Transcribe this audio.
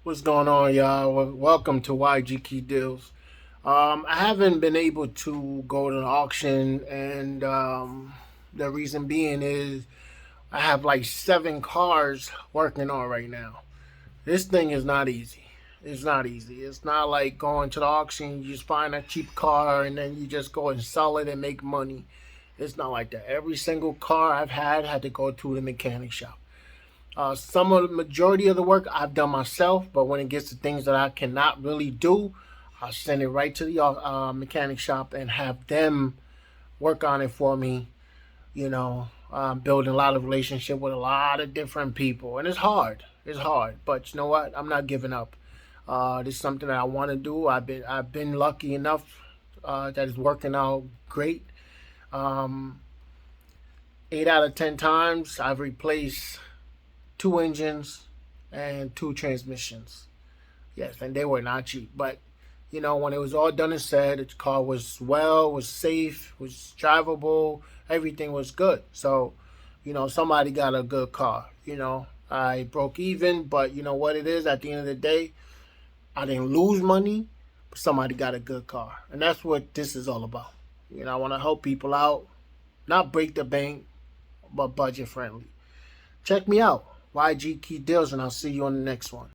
What's going on, y'all? Welcome to YG Key Deals. I haven't been able to go to the auction, and the reason being is I have like 7 cars working on right now. This thing is not easy. It's not easy. It's not like going to the auction, you just find a cheap car and then you just go and sell it and make money. It's not like that. Every single car I've had to go to the mechanic shop. Some of the majority of the work I've done myself, but when it gets to things that I cannot really do, I'll send it right to the mechanic shop and have them work on it for me. Building a lot of relationship with a lot of different people, and it's hard. It's hard, but you know what? I'm not giving up. This is something that I want to do. I've been lucky enough that it's working out great. Um, 8 out of 10 times, I've replaced 2 engines and 2 transmissions. Yes, and they were not cheap. But when it was all done and said, the car was safe, was drivable, everything was good. So, somebody got a good car. I broke even, but you know what it is. At the end of the day, I didn't lose money, but somebody got a good car, and that's what this is all about. I want to help people out, not break the bank, but budget friendly. Check me out, YG Key Deals, and I'll see you on the next one.